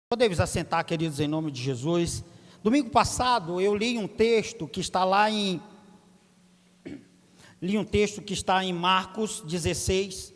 Podemos assentar, queridos, em nome de Jesus. Domingo passado eu li um texto que está em Marcos 16,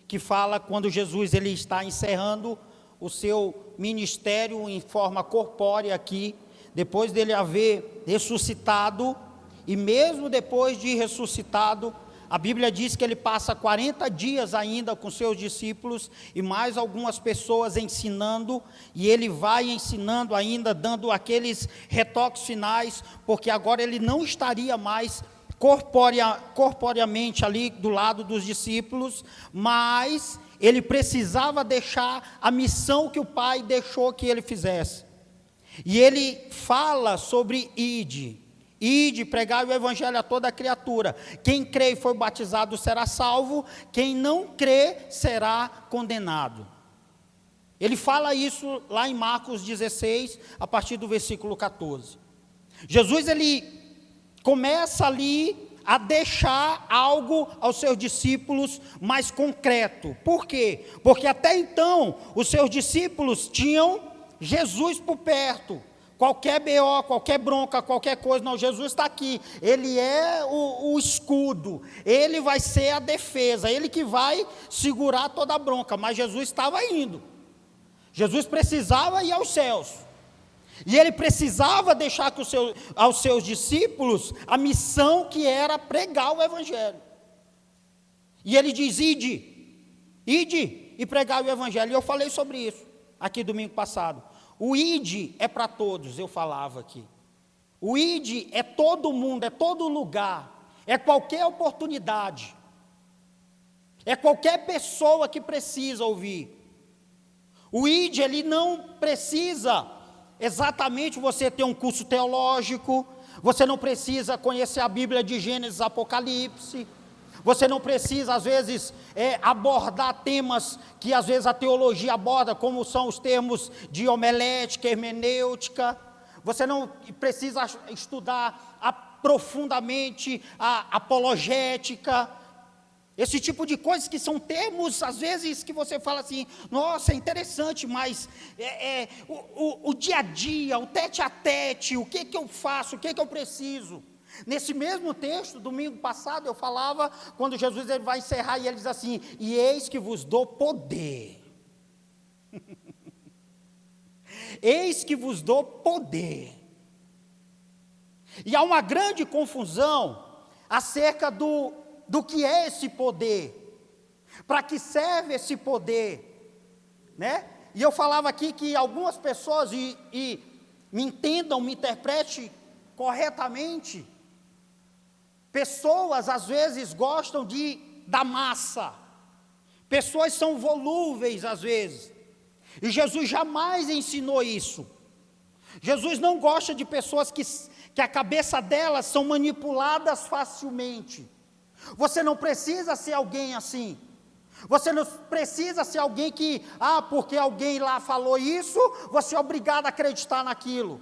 que fala quando Jesus ele está encerrando o seu ministério em forma corpórea aqui, depois dele haver ressuscitado, e mesmo depois de ressuscitado, a Bíblia diz que ele passa 40 dias ainda com seus discípulos e mais algumas pessoas ensinando, e ele vai ensinando ainda, dando aqueles retoques finais, porque agora ele não estaria mais corporeamente ali do lado dos discípulos, mas ele precisava deixar a missão que o Pai deixou que ele fizesse. E ele fala sobre Ide, pregai o evangelho a toda criatura. Quem crê e foi batizado será salvo, quem não crê será condenado. Ele fala isso lá em Marcos 16, a partir do versículo 14. Jesus, ele começa ali a deixar algo aos seus discípulos mais concreto. Por quê? Porque até então, os seus discípulos tinham Jesus por perto. Qualquer BO, qualquer bronca, qualquer coisa, não, Jesus está aqui, ele é o escudo, ele vai ser a defesa, ele que vai segurar toda a bronca, mas Jesus estava indo, Jesus precisava ir aos céus, e ele precisava deixar aos seus discípulos a missão que era pregar o evangelho, e ele diz, ide e pregar o evangelho, e eu falei sobre isso, aqui domingo passado. O ide é para todos, eu falava aqui. O ide é todo mundo, é todo lugar, é qualquer oportunidade, é qualquer pessoa que precisa ouvir. O ide, ele não precisa exatamente você ter um curso teológico, você não precisa conhecer a Bíblia de Gênesis, Apocalipse, você não precisa, às vezes, abordar temas que, às vezes, a teologia aborda, como são os termos de homilética, hermenêutica. Você não precisa estudar profundamente a apologética. Esse tipo de coisas que são termos, às vezes, que você fala assim, nossa, é interessante, mas o dia a dia, o tete a tete, o que eu faço, o que eu preciso. Nesse mesmo texto, domingo passado, eu falava, quando Jesus ele vai encerrar, e ele diz assim, e eis que vos dou poder. Eis que vos dou poder. E há uma grande confusão acerca do que é esse poder, para que serve esse poder, né? E eu falava aqui que algumas pessoas, e me entendam, me interprete corretamente, pessoas às vezes gostam da massa, pessoas são volúveis às vezes, e Jesus jamais ensinou isso. Jesus não gosta de pessoas que a cabeça delas são manipuladas facilmente. Você não precisa ser alguém assim, você não precisa ser alguém que, porque alguém lá falou isso, você é obrigado a acreditar naquilo.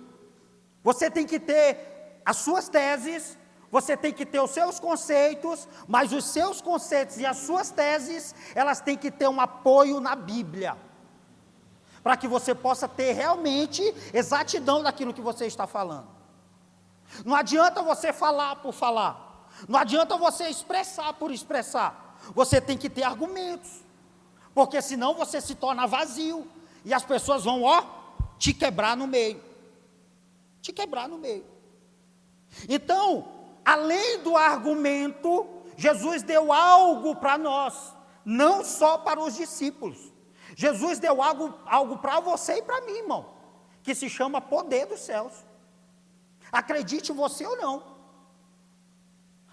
Você tem que ter as suas teses, você tem que ter os seus conceitos, mas os seus conceitos e as suas teses, elas têm que ter um apoio na Bíblia, para que você possa ter realmente exatidão daquilo que você está falando. Não adianta você falar por falar, não adianta você expressar por expressar, você tem que ter argumentos, porque senão você se torna vazio, e as pessoas vão, te quebrar no meio, Então, além do argumento, Jesus deu algo para nós, não só para os discípulos. Jesus deu algo para você e para mim, irmão, que se chama poder dos céus. Acredite você ou não.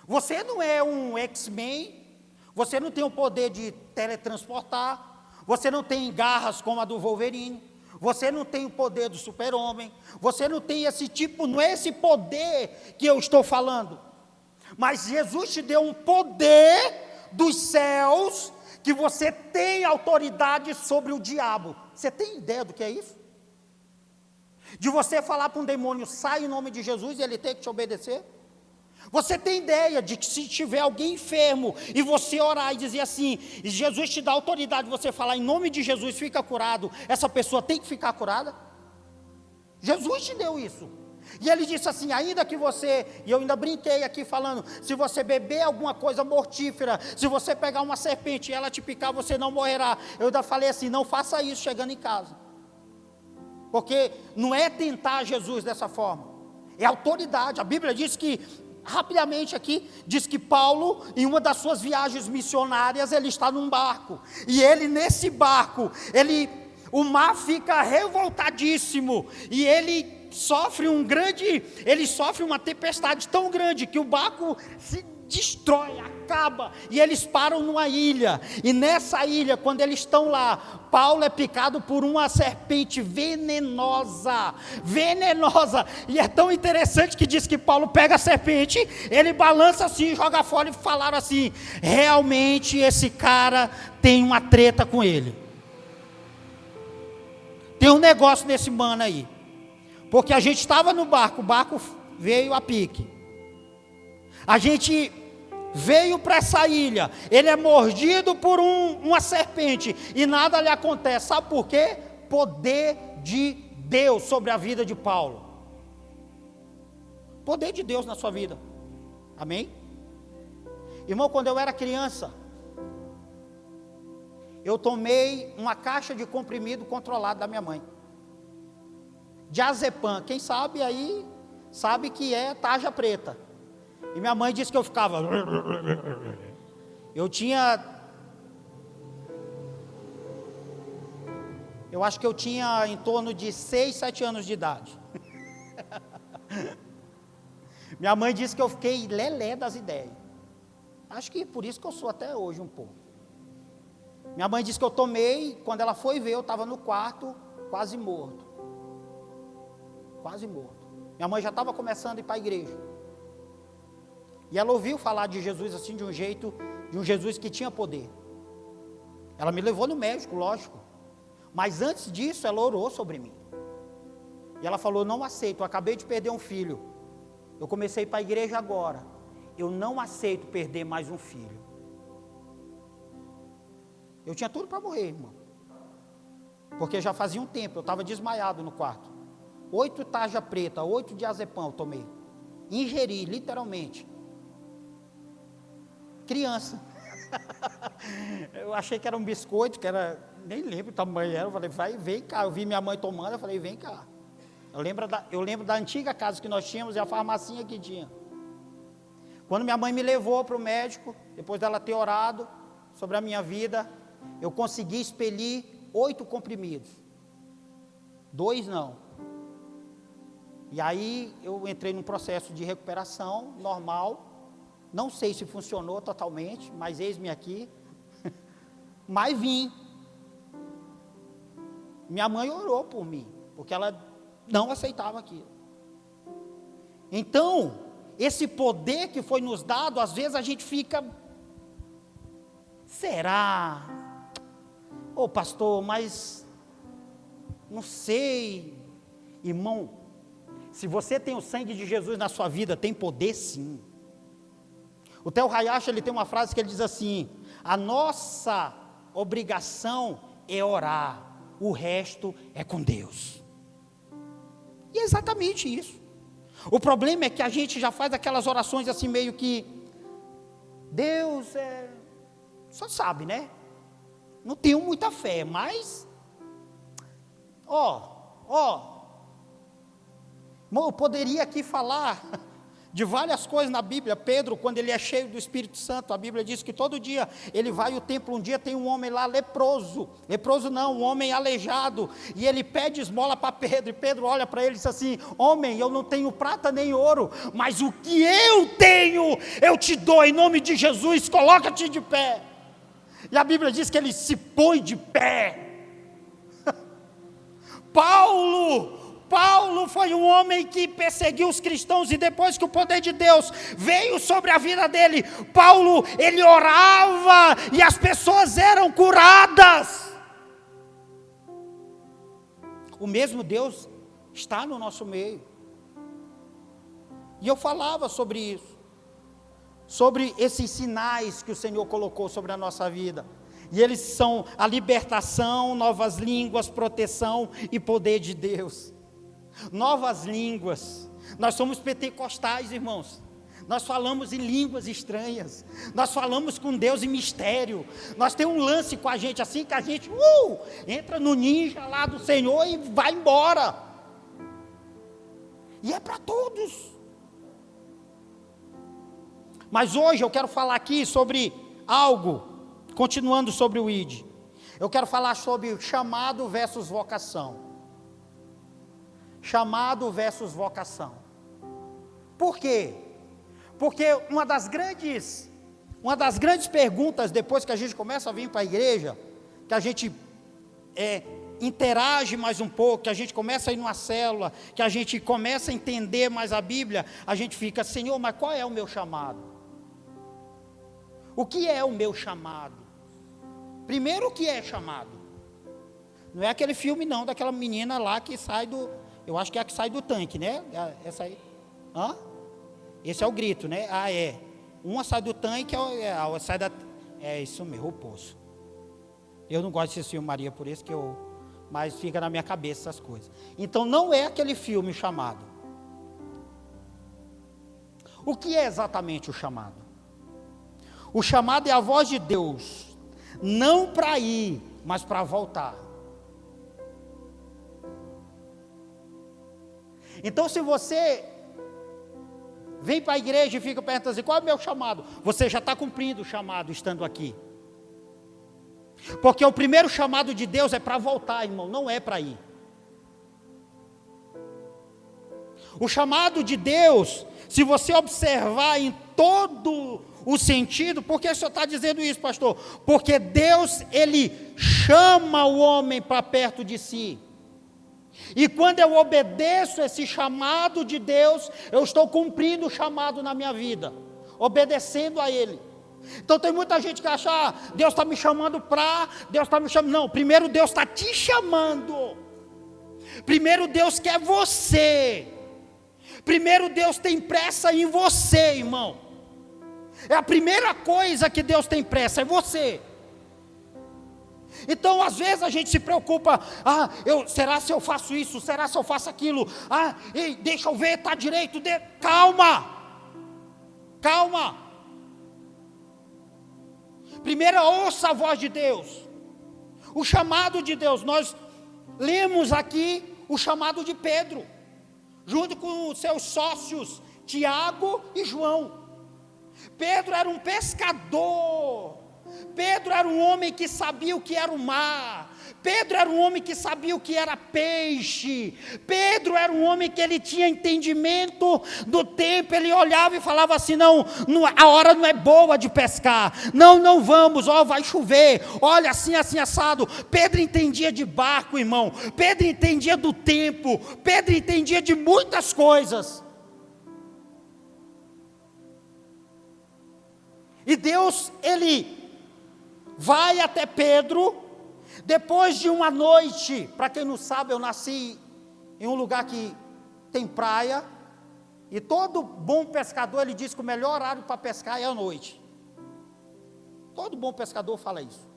Você não é um X-Men, você não tem o poder de teletransportar, você não tem garras como a do Wolverine, você não tem o poder do super-homem, você não tem esse tipo, não é esse poder que eu estou falando, mas Jesus te deu um poder dos céus, que você tem autoridade sobre o diabo. Você tem ideia do que é isso? De você falar para um demônio, sai em nome de Jesus, e ele tem que te obedecer? Você tem ideia de que se tiver alguém enfermo, e você orar e dizer assim, Jesus te dá autoridade, você falar em nome de Jesus, fica curado, essa pessoa tem que ficar curada? Jesus te deu isso. E ele disse assim, ainda que você, e eu ainda brinquei aqui falando, se você beber alguma coisa mortífera, se você pegar uma serpente e ela te picar, você não morrerá. Eu ainda falei assim, não faça isso chegando em casa. Porque não é tentar Jesus dessa forma, é autoridade. A Bíblia diz que, rapidamente aqui, diz que Paulo, em uma das suas viagens missionárias, ele está num barco. E ele, nesse barco, o mar fica revoltadíssimo, e ele sofre uma tempestade tão grande, que o barco se destrói, acaba, e eles param numa ilha, e nessa ilha, quando eles estão lá, Paulo é picado por uma serpente venenosa, e é tão interessante que diz que Paulo pega a serpente, ele balança assim, joga fora, e falaram assim, realmente esse cara tem uma treta com ele, tem um negócio nesse mano aí, porque a gente estava no barco, o barco veio a pique, a gente veio para essa ilha, ele é mordido por uma serpente, e nada lhe acontece, sabe por quê? Poder de Deus sobre a vida de Paulo, poder de Deus na sua vida, amém? Irmão, quando eu era criança, eu tomei uma caixa de comprimido controlado da minha mãe, diazepam, quem sabe aí, sabe que é tarja preta, e minha mãe disse que eu ficava, eu acho que eu tinha em torno de 6, 7 anos de idade, minha mãe disse que eu fiquei lelé das ideias, acho que por isso que eu sou até hoje um pouco, minha mãe disse que eu tomei, quando ela foi ver, eu estava no quarto, quase morto, minha mãe já estava começando a ir para a igreja, e ela ouviu falar de Jesus assim, de um Jesus que tinha poder, ela me levou no médico, lógico, mas antes disso, ela orou sobre mim, e ela falou, não aceito, eu acabei de perder um filho, eu comecei a ir para a igreja agora, eu não aceito perder mais um filho, eu tinha tudo para morrer, irmão, porque já fazia um tempo, eu estava desmaiado no quarto, 8 tarja preta, 8 diazepam eu tomei, ingeri, literalmente, criança, eu achei que era um biscoito, nem lembro o tamanho era, eu falei, vem cá, eu vi minha mãe tomando, eu falei, vem cá, eu lembro da antiga casa que nós tínhamos, e a farmacinha que tinha, quando minha mãe me levou para o médico, depois dela ter orado sobre a minha vida, eu consegui expelir 8 comprimidos, 2 não, e aí eu entrei num processo de recuperação normal, não sei se funcionou totalmente, mas eis-me aqui, mas vim, minha mãe orou por mim, porque ela não aceitava aquilo, então, esse poder que foi nos dado, às vezes a gente fica, será? Ô pastor, mas não sei, irmão, se você tem o sangue de Jesus na sua vida, tem poder sim. O Theo Hayashi, ele tem uma frase que ele diz assim, a nossa obrigação é orar, o resto é com Deus, e é exatamente isso. O problema é que a gente já faz aquelas orações assim meio que, Deus só sabe, né? Não tenho muita fé, mas, irmão, eu poderia aqui falar de várias coisas na Bíblia. Pedro, quando ele é cheio do Espírito Santo, a Bíblia diz que todo dia ele vai ao templo, um dia tem um homem lá leproso não, um homem aleijado, e ele pede esmola para Pedro, e Pedro olha para ele e diz assim, homem, eu não tenho prata nem ouro, mas o que eu tenho, eu te dou, em nome de Jesus, coloca-te de pé, e a Bíblia diz que ele se põe de pé. Paulo foi um homem que perseguiu os cristãos, e depois que o poder de Deus veio sobre a vida dele, Paulo, ele orava, e as pessoas eram curadas. O mesmo Deus está no nosso meio, e eu falava sobre isso, sobre esses sinais que o Senhor colocou sobre a nossa vida, e eles são a libertação, novas línguas, proteção e poder de Deus. novas línguas. Nós somos pentecostais, irmãos. Nós falamos em línguas estranhas. Nós falamos com Deus em mistério. Nós temos um lance com a gente assim que a gente entra no ninja lá do Senhor e vai embora. E é para todos. Mas hoje eu quero falar aqui sobre algo, continuando sobre o ID. Eu quero falar sobre chamado versus vocação. Chamado versus vocação. Por quê? Porque uma das grandes perguntas, depois que a gente começa a vir para a igreja, que a gente interage mais um pouco, que a gente começa a ir numa célula, que a gente começa a entender mais a Bíblia, a gente fica, Senhor, mas qual é o meu chamado? O que é o meu chamado? Primeiro, o que é chamado? Não é aquele filme não, daquela menina lá que sai do, eu acho que é a que sai do tanque, né? Essa aí, esse é o grito, né? É. Uma sai do tanque, a outra sai da, é isso mesmo, o poço. Eu não gosto desse filme, Maria, por isso que mas fica na minha cabeça essas coisas. Então não é aquele filme chamado. O que é exatamente o chamado? O chamado é a voz de Deus, não para ir, mas para voltar. Então se você vem para a igreja e fica perguntando assim, qual é o meu chamado? Você já está cumprindo o chamado estando aqui. Porque o primeiro chamado de Deus é para voltar, irmão, não é para ir. O chamado de Deus, se você observar em todo o sentido, por que o senhor está dizendo isso, pastor? Porque Deus, Ele chama o homem para perto de si. E quando eu obedeço esse chamado de Deus, eu estou cumprindo o chamado na minha vida, obedecendo a Ele. Então tem muita gente que acha, Deus está me chamando para, Deus está me chamando. Não, primeiro Deus está te chamando. Primeiro Deus quer você. Primeiro Deus tem pressa em você, irmão. É a primeira coisa que Deus tem pressa, é você. Então às vezes a gente se preocupa, será se eu faço isso, será se eu faço aquilo, ei, deixa eu ver, está direito, calma, primeiro ouça a voz de Deus, o chamado de Deus. Nós lemos aqui o chamado de Pedro, junto com os seus sócios, Tiago e João. Pedro era um pescador, Pedro era um homem que sabia o que era o mar, Pedro era um homem que sabia o que era peixe, Pedro era um homem que ele tinha entendimento do tempo, ele olhava e falava assim, não, a hora não é boa de pescar, não vamos, vai chover, olha assim assado. Pedro entendia de barco, irmão, Pedro entendia do tempo, Pedro entendia de muitas coisas. E Deus, Ele vai até Pedro, depois de uma noite. Para quem não sabe, eu nasci em um lugar que tem praia, e todo bom pescador, ele diz que o melhor horário para pescar é à noite. Todo bom pescador fala isso.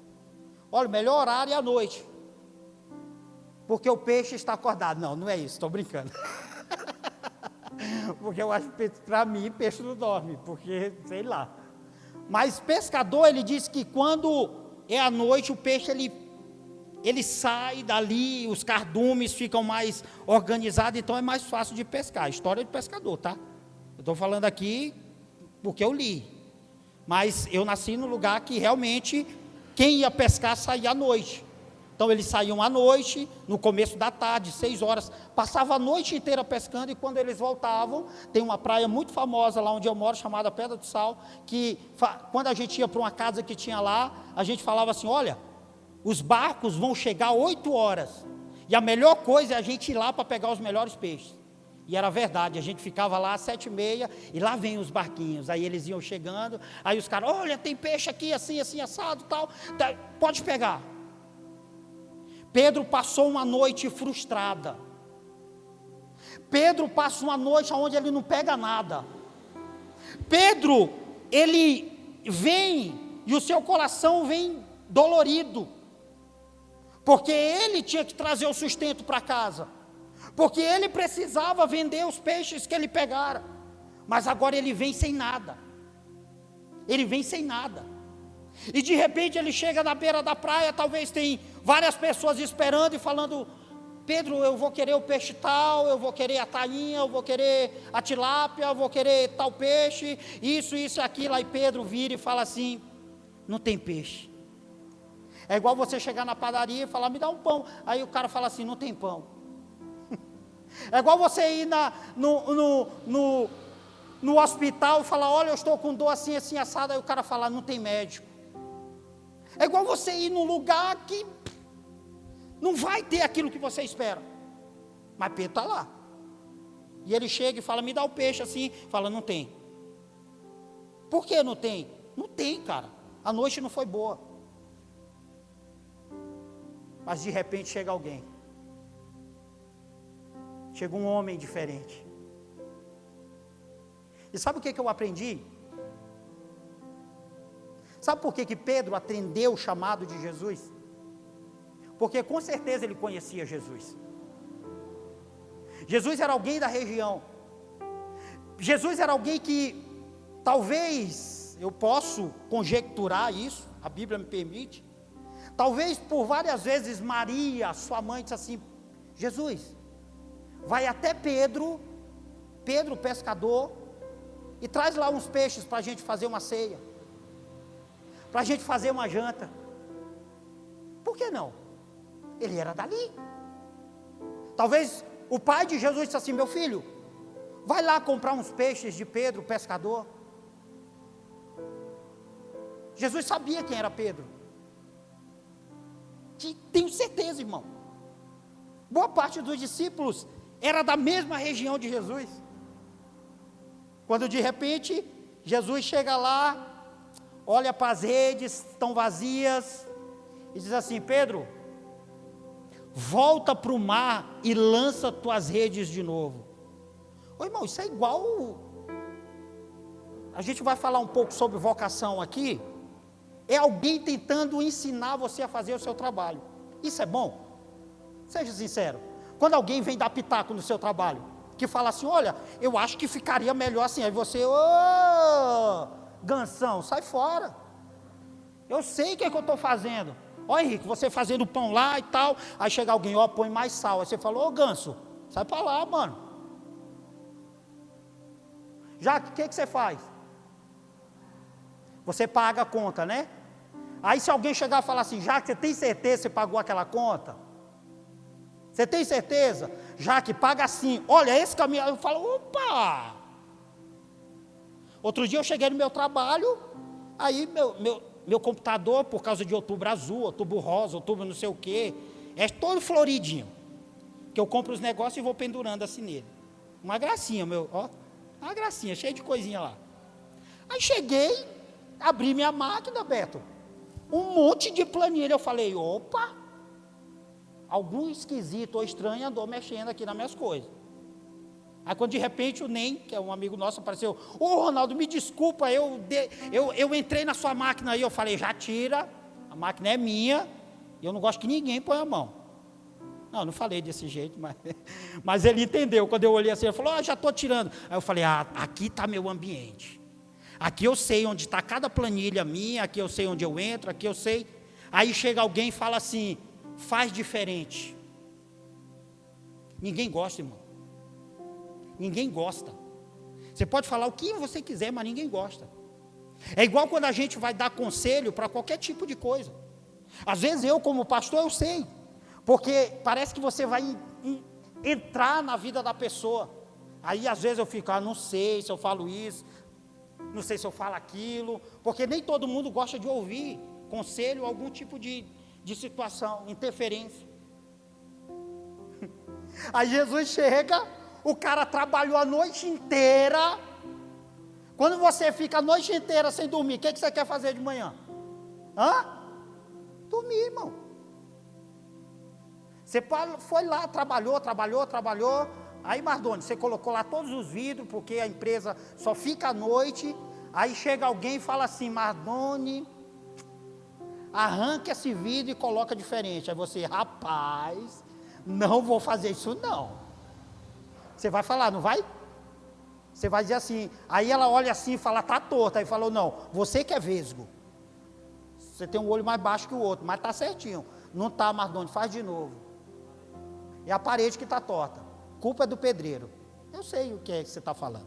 Olha, o melhor horário é à noite, porque o peixe está acordado. Não é isso, estou brincando. Porque eu acho que para mim peixe não dorme, porque sei lá. Mas pescador, ele diz que quando é à noite, o peixe ele sai dali, os cardumes ficam mais organizados, então é mais fácil de pescar. História de pescador, tá? Eu estou falando aqui porque eu li. Mas eu nasci num lugar que realmente quem ia pescar saía à noite. Então eles saíam à noite, no começo da tarde, 6 horas, passava a noite inteira pescando, e quando eles voltavam, tem uma praia muito famosa lá onde eu moro, chamada Pedra do Sal, que quando a gente ia para uma casa que tinha lá, a gente falava assim, olha, os barcos vão chegar 8 horas, e a melhor coisa é a gente ir lá para pegar os melhores peixes. E era verdade, a gente ficava lá às 7h30, e lá vem os barquinhos, aí eles iam chegando, aí os caras, olha, tem peixe aqui, assim, assado, tal, pode pegar. Pedro passou uma noite frustrada. Pedro passa uma noite onde ele não pega nada. Pedro, ele vem, e o seu coração vem dolorido, porque ele tinha que trazer o sustento para casa. porque ele precisava vender os peixes que ele pegara, mas agora ele vem sem nada, ele vem sem nada, e de repente ele chega na beira da praia, talvez tem várias pessoas esperando e falando: Pedro, eu vou querer o peixe tal, eu vou querer a tainha, eu vou querer a tilápia, eu vou querer tal peixe, isso e aquilo. Aí Pedro vira e fala assim: não tem peixe. É igual você chegar na padaria e falar: me dá um pão. Aí o cara fala assim: não tem pão. É igual você ir no hospital e falar: olha, eu estou com dor assim, assim, assada. Aí o cara fala: não tem médico. É igual você ir num lugar que não vai ter aquilo que você espera. Mas Pedro está lá. E ele chega e fala: me dá o peixe assim. Fala: não tem. Por que não tem? Não tem, cara. A noite não foi boa. Mas de repente chega alguém. Chega um homem diferente. E sabe o que eu aprendi? Sabe por que Pedro atendeu o chamado de Jesus? Porque com certeza ele conhecia Jesus. Jesus era alguém da região. Jesus era alguém que, talvez, eu posso conjecturar isso, a Bíblia me permite, talvez por várias vezes Maria, sua mãe, disse assim: Jesus, vai até Pedro pescador, e traz lá uns peixes para a gente fazer uma ceia, para a gente fazer uma janta. Por que não? Ele era dali. Talvez o pai de Jesus disse assim: meu filho, vai lá comprar uns peixes de Pedro, pescador. Jesus sabia quem era Pedro. Tenho certeza, irmão. Boa parte dos discípulos era da mesma região de Jesus. Quando de repente Jesus chega lá, olha para as redes, estão vazias, e diz assim: Pedro, volta para o mar e lança tuas redes de novo. Ô irmão, isso é igual. A gente vai falar um pouco sobre vocação aqui. É alguém tentando ensinar você a fazer o seu trabalho. Isso é bom? Seja sincero. Quando alguém vem dar pitaco no seu trabalho, que fala assim: olha, eu acho que ficaria melhor assim. Aí você: ô, Gansão, sai fora. Eu sei o que é que eu estou fazendo. Ó, Henrique, você fazendo pão lá e tal. Aí chega alguém: ó, põe mais sal. Aí você fala: ô, Ganso, sai para lá, mano. Já o que você faz? Você paga a conta, né? Aí se alguém chegar e falar assim: já que você tem certeza que você pagou aquela conta? Você tem certeza? Já que paga assim, olha, esse caminho. Eu falo: opa! Outro dia eu cheguei no meu trabalho, aí meu computador, por causa de outubro azul, outubro rosa, outubro não sei o quê, é todo floridinho, que eu compro os negócios e vou pendurando assim nele. Uma gracinha, uma gracinha, cheia de coisinha lá. Aí cheguei, abri minha máquina, Beto, um monte de planilha. Eu falei: opa, algum esquisito ou estranho andou mexendo aqui nas minhas coisas. Aí quando de repente o Nem, que é um amigo nosso, apareceu: ô Ronaldo, me desculpa, eu entrei na sua máquina aí. Eu falei: já tira, a máquina é minha, e eu não gosto que ninguém ponha a mão. Não falei desse jeito, mas ele entendeu. Quando eu olhei assim, ele falou: já estou tirando. Aí eu falei: aqui está meu ambiente, aqui eu sei onde está cada planilha minha, aqui eu sei onde eu entro, aqui eu sei. Aí chega alguém e fala assim: faz diferente. Ninguém gosta, irmão. Ninguém gosta. Você pode falar o que você quiser, mas ninguém gosta. É igual quando a gente vai dar conselho para qualquer tipo de coisa. Às vezes eu, como pastor, eu sei, porque parece que você vai entrar na vida da pessoa. Aí às vezes eu fico: não sei se eu falo isso, não sei se eu falo aquilo, porque nem todo mundo gosta de ouvir conselho, algum tipo de situação, interferência. Aí Jesus chega, o cara trabalhou a noite inteira. Quando você fica a noite inteira sem dormir, o que você quer fazer de manhã? Dormir, irmão. Você foi lá, trabalhou. Aí, Mardoni, você colocou lá todos os vidros, porque a empresa só fica à noite. Aí chega alguém e fala assim: Mardoni, arranca esse vidro e coloca diferente. Aí você: rapaz, não vou fazer isso não. Você vai falar, não vai? Você vai dizer assim, aí ela olha assim e fala, está torta. Aí falou, não, você que é vesgo. Você tem um olho mais baixo que o outro, mas está certinho. Não está, Mardoni, faz de novo. É a parede que está torta. Culpa é do pedreiro. Eu sei o que é que você está falando.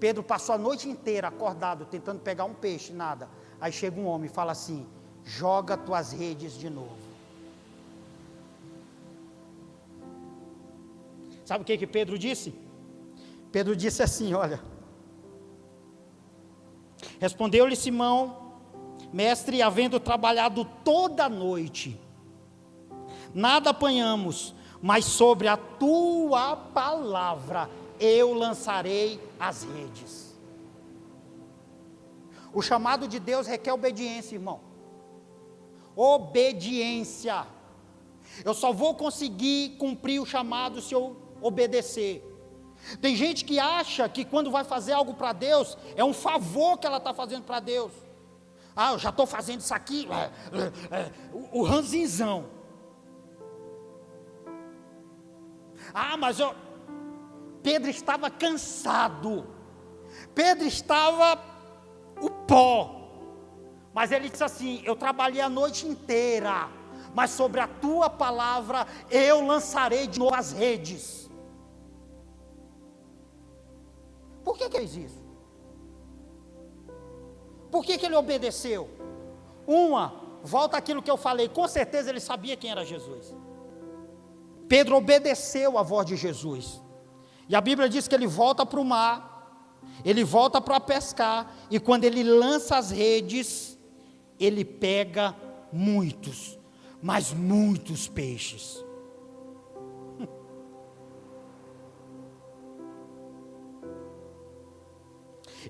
Pedro passou a noite inteira acordado, tentando pegar um peixe, nada. Aí chega um homem e fala assim, joga tuas redes de novo. Sabe o que Pedro disse? Pedro disse assim, olha. Respondeu-lhe Simão, mestre, havendo trabalhado toda a noite, nada apanhamos, mas sobre a tua palavra eu lançarei as redes. O chamado de Deus requer obediência, irmão. Obediência. Eu só vou conseguir cumprir o chamado se eu obedecer. Tem gente que acha que quando vai fazer algo para Deus, é um favor que ela está fazendo para Deus. Ah, eu já estou fazendo isso aqui, o ranzinzão. Ah, mas Pedro estava cansado. Pedro estava o pó. Mas ele disse assim, eu trabalhei a noite inteira, mas sobre a tua palavra eu lançarei de novo as redes. Por que fez isso? Por que ele obedeceu? Volta àquilo que eu falei, com certeza ele sabia quem era Jesus. Pedro obedeceu a voz de Jesus. E a Bíblia diz que ele volta para o mar, ele volta para pescar, e quando ele lança as redes, ele pega muitos, mas muitos peixes.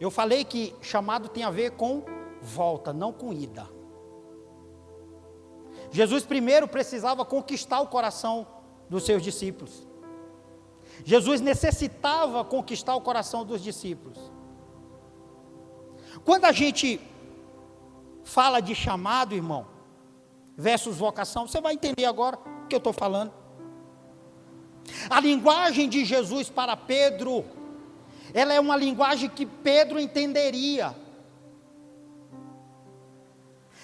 Eu falei que chamado tem a ver com volta, não com ida. Jesus primeiro precisava conquistar o coração dos seus discípulos. Jesus necessitava conquistar o coração dos discípulos. Quando a gente fala de chamado, irmão, versus vocação, você vai entender agora o que eu estou falando. A linguagem de Jesus para Pedro, ela é uma linguagem que Pedro entenderia.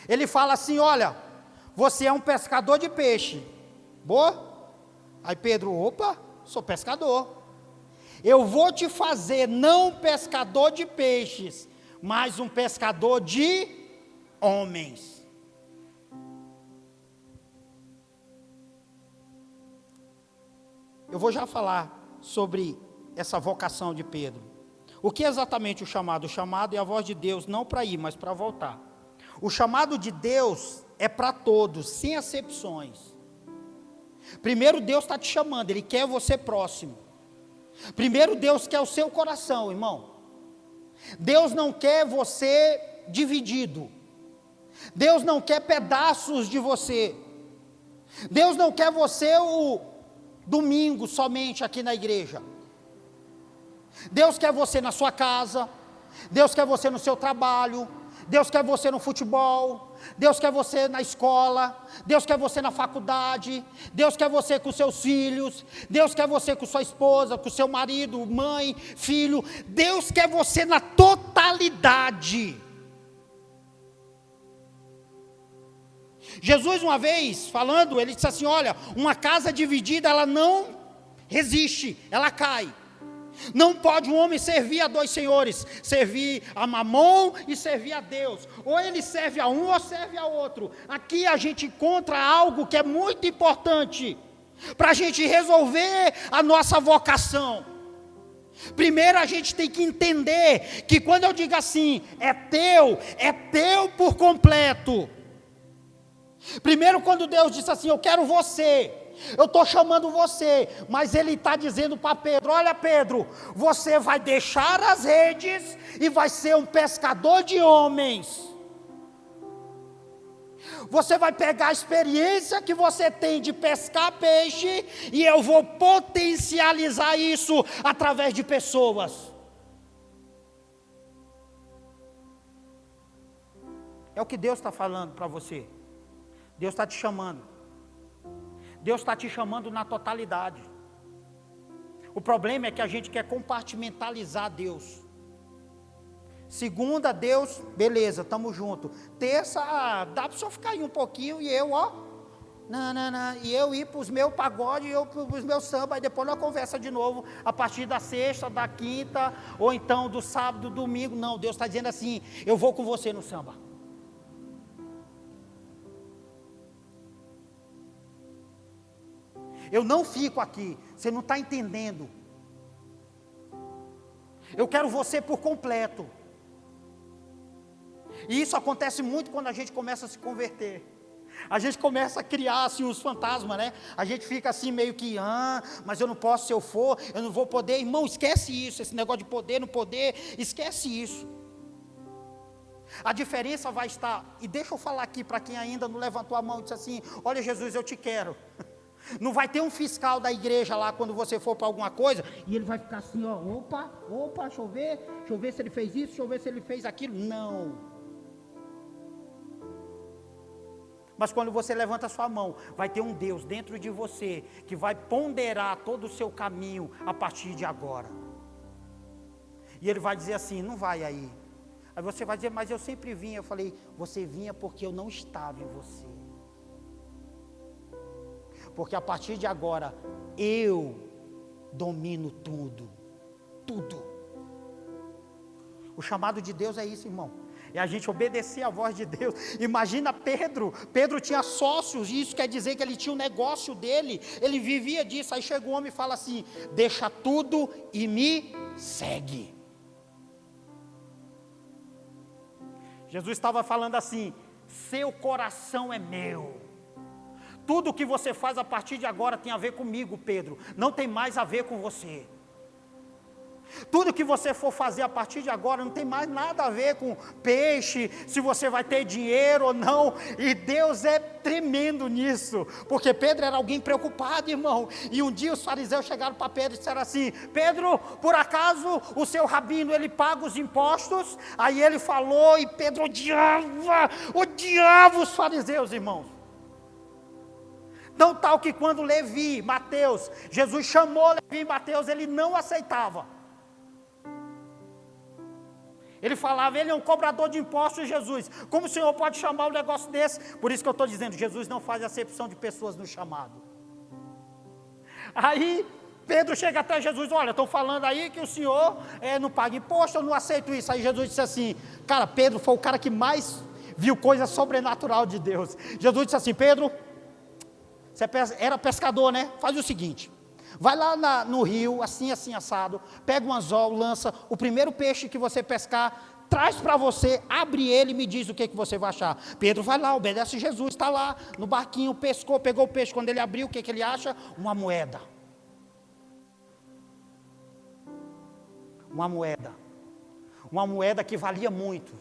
Ele fala assim, olha, você é um pescador de peixe. Boa? Aí Pedro, opa, sou pescador. Eu vou te fazer não pescador de peixes, mas um pescador de homens. Eu vou já falar sobre essa vocação de Pedro. O que é exatamente o chamado? O chamado é a voz de Deus, não para ir, mas para voltar. O chamado de Deus é para todos, sem acepções. Primeiro Deus está te chamando, Ele quer você próximo. Primeiro Deus quer o seu coração, irmão. Deus não quer você dividido. Deus não quer pedaços de você. Deus não quer você o domingo somente aqui na igreja. Deus quer você na sua casa, Deus quer você no seu trabalho, Deus quer você no futebol, Deus quer você na escola, Deus quer você na faculdade, Deus quer você com seus filhos, Deus quer você com sua esposa, com seu marido, mãe, filho, Deus quer você na totalidade. Jesus uma vez falando, ele disse assim, olha, uma casa dividida ela não resiste, ela cai. Não pode um homem servir a dois senhores, servir a Mamon e servir a Deus, ou ele serve a um ou serve a outro. Aqui a gente encontra algo que é muito importante, para a gente resolver a nossa vocação. Primeiro a gente tem que entender, que quando eu digo assim, é teu por completo. Primeiro quando Deus disse assim, eu quero você, eu estou chamando você, mas Ele está dizendo para Pedro, olha Pedro, você vai deixar as redes e vai ser um pescador de homens. Você vai pegar a experiência que você tem de pescar peixe e eu vou potencializar isso através de pessoas. É o que Deus está falando para você. Deus está te chamando. Deus está te chamando na totalidade. O problema é que a gente quer compartimentalizar Deus. Segunda, Deus, beleza, estamos juntos. Terça, dá para só ficar aí um pouquinho e eu, não, e eu ir para os meus pagodes, e eu para os meus samba, e depois nós conversa de novo, a partir da sexta, da quinta, ou então do sábado, do domingo. Não, Deus está dizendo assim, eu vou com você no samba. Eu não fico aqui, você não está entendendo. Eu quero você por completo. E isso acontece muito quando a gente começa a se converter. A gente começa a criar assim os fantasmas, né? A gente fica assim meio que, mas eu não posso, se eu for, eu não vou poder. Irmão, esquece isso, esse negócio de poder, não poder, esquece isso. A diferença vai estar, e deixa eu falar aqui para quem ainda não levantou a mão e disse assim, olha Jesus, eu te quero. Não vai ter um fiscal da igreja lá quando você for para alguma coisa, e ele vai ficar assim, opa, deixa eu ver se ele fez isso, deixa eu ver se ele fez aquilo. Não. Mas quando você levanta a sua mão, vai ter um Deus dentro de você, que vai ponderar todo o seu caminho a partir de agora. E ele vai dizer assim, não vai aí. Aí você vai dizer, mas eu sempre vinha. Eu falei, você vinha porque eu não estava em você. Porque a partir de agora, eu domino tudo. Tudo. O chamado de Deus é isso, irmão. É a gente obedecer a voz de Deus. Imagina Pedro. Pedro tinha sócios, e isso quer dizer que ele tinha um negócio dele. Ele vivia disso. Aí chega um homem e fala assim, deixa tudo e me segue. Jesus estava falando assim, seu coração é meu. Tudo que você faz a partir de agora tem a ver comigo, Pedro. Não tem mais a ver com você. Tudo que você for fazer a partir de agora não tem mais nada a ver com peixe, se você vai ter dinheiro ou não. E Deus é tremendo nisso, porque Pedro era alguém preocupado, irmão. E um dia os fariseus chegaram para Pedro e disseram assim, Pedro, por acaso o seu rabino ele paga os impostos? Aí ele falou e Pedro odiava os fariseus, irmãos. Não tal que quando Levi, Mateus, Jesus chamou Levi e Mateus, ele não aceitava. Ele falava, ele é um cobrador de impostos, Jesus. Como o Senhor pode chamar um negócio desse? Por isso que eu estou dizendo, Jesus não faz acepção de pessoas no chamado. Aí, Pedro chega até Jesus, olha, estão falando aí que o Senhor não paga imposto, eu não aceito isso. Aí Jesus disse assim, cara, Pedro foi o cara que mais viu coisa sobrenatural de Deus. Jesus disse assim, Pedro, você era pescador, né? Faz o seguinte, vai lá no rio, assim, assado, pega um anzol, lança, o primeiro peixe que você pescar, traz para você, abre ele e me diz o que você vai achar. Pedro vai lá, obedece Jesus, está lá no barquinho, pescou, pegou o peixe, quando ele abriu, o que ele acha? Uma moeda. Uma moeda que valia muito.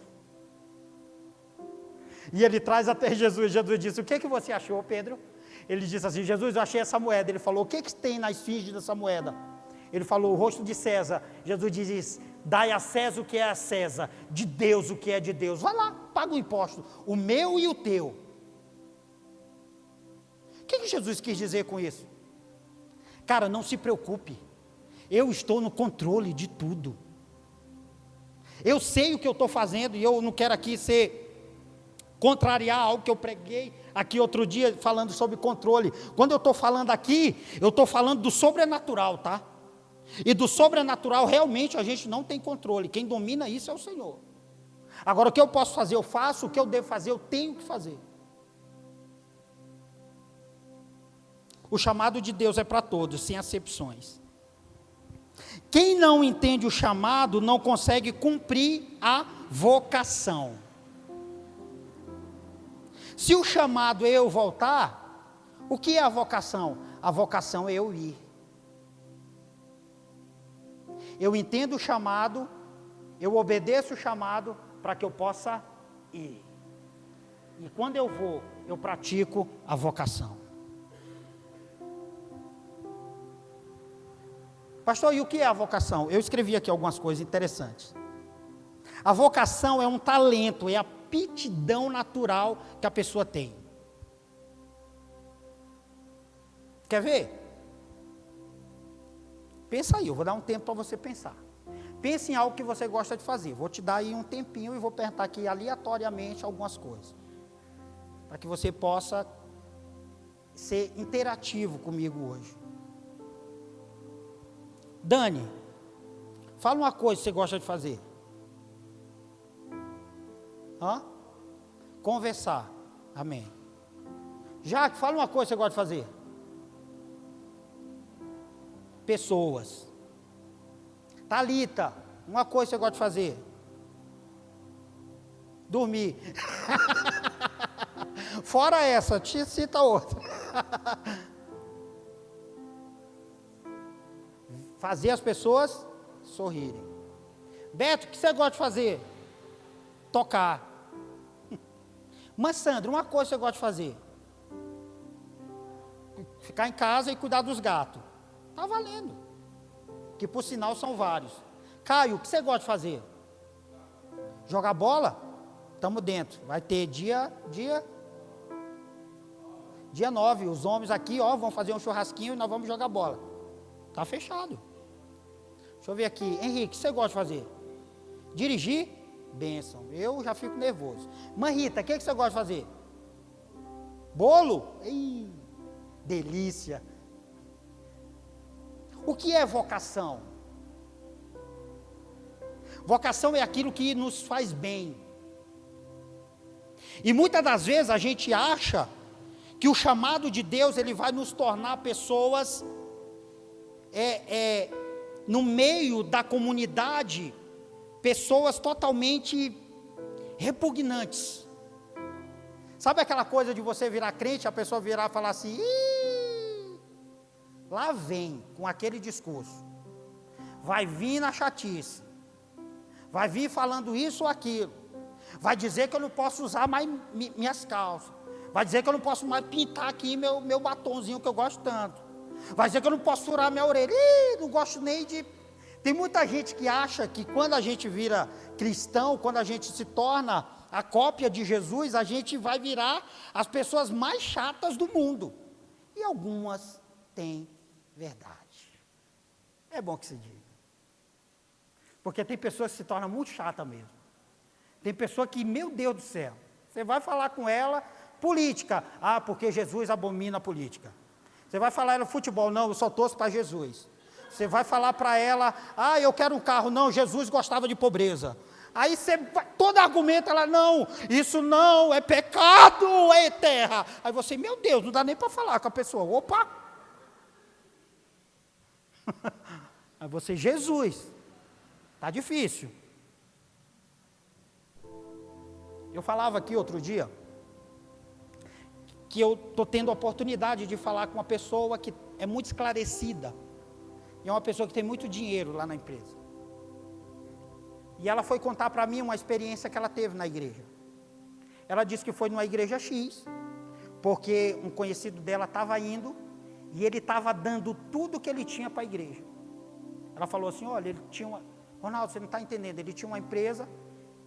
E ele traz até Jesus, Jesus disse, o que você achou, Pedro? Ele disse assim, Jesus, eu achei essa moeda. Ele falou, o que tem na esfinge dessa moeda? Ele falou, o rosto de César. Jesus diz, dai a César o que é a César, de Deus o que é de Deus. Vai lá, paga o imposto, o meu e o teu. O que Jesus quis dizer com isso? Cara, não se preocupe, eu estou no controle de tudo. Eu sei o que eu estou fazendo e eu não quero aqui contrariar algo que eu preguei aqui outro dia, falando sobre controle. Quando eu estou falando aqui, eu estou falando do sobrenatural, tá? E do sobrenatural, realmente, a gente não tem controle. Quem domina isso é o Senhor. Agora, o que eu posso fazer, eu faço. O que eu devo fazer, eu tenho que fazer. O chamado de Deus é para todos, sem acepções. Quem não entende o chamado, não consegue cumprir a vocação. Se o chamado é eu voltar, o que é a vocação? A vocação é eu ir. Eu entendo o chamado, eu obedeço o chamado para que eu possa ir. E quando eu vou, eu pratico a vocação. Pastor, e o que é a vocação? Eu escrevi aqui algumas coisas interessantes. A vocação é um talento, é a aptidão natural que a pessoa tem. Quer ver? Pensa aí, eu vou dar um tempo para você pensar. Pense em algo que você gosta de fazer. Vou te dar aí um tempinho e vou perguntar aqui aleatoriamente algumas coisas. Para que você possa ser interativo comigo hoje. Dani, fala uma coisa que você gosta de fazer. Conversar. Amém. Jaque, fala uma coisa que você gosta de fazer. Pessoas. Thalita, uma coisa que você gosta de fazer. Dormir. Fora essa, te cita outra. Fazer as pessoas sorrirem. Beto, o que você gosta de fazer? Tocar. Mas Sandra, uma coisa que você gosta de fazer? Ficar em casa e cuidar dos gatos. Está valendo. Que por sinal são vários. Caio, o que você gosta de fazer? Jogar bola? Estamos dentro. Vai ter dia 9. Os homens aqui, vão fazer um churrasquinho e nós vamos jogar bola. Está fechado. Deixa eu ver aqui. Henrique, o que você gosta de fazer? Dirigir? Bênção. Eu já fico nervoso. Mãe Rita, o que você gosta de fazer? Bolo? Ih, delícia. O que é vocação? Vocação é aquilo que nos faz bem. E muitas das vezes a gente acha que o chamado de Deus, ele vai nos tornar pessoas no meio da comunidade, pessoas totalmente repugnantes. Sabe aquela coisa de você virar crente, a pessoa virar e falar assim, lá vem com aquele discurso, vai vir na chatice, vai vir falando isso ou aquilo, vai dizer que eu não posso usar mais minhas calças, vai dizer que eu não posso mais pintar aqui meu batonzinho que eu gosto tanto, vai dizer que eu não posso furar minha orelha, não gosto nem de... Tem muita gente que acha que quando a gente vira cristão, quando a gente se torna a cópia de Jesus, a gente vai virar as pessoas mais chatas do mundo. E algumas têm verdade. É bom que se diga. Porque tem pessoas que se tornam muito chatas mesmo. Tem pessoa que, meu Deus do céu, você vai falar com ela, política. Porque Jesus abomina a política. Você vai falar ela futebol, não, eu só torço para Jesus. Você vai falar para ela, eu quero um carro, não, Jesus gostava de pobreza. Aí você, todo argumento, ela, não, isso não, é pecado, é terra. Aí você, meu Deus, não dá nem para falar com a pessoa, opa. Aí você, Jesus, está difícil. Eu falava aqui outro dia, que eu estou tendo a oportunidade de falar com uma pessoa que é muito esclarecida, e é uma pessoa que tem muito dinheiro lá na empresa. E ela foi contar para mim uma experiência que ela teve na igreja. Ela disse que foi numa igreja X, porque um conhecido dela estava indo, e ele estava dando tudo que ele tinha para a igreja. Ela falou assim, olha, ele tinha uma... Ronaldo, você não está entendendo, ele tinha uma empresa,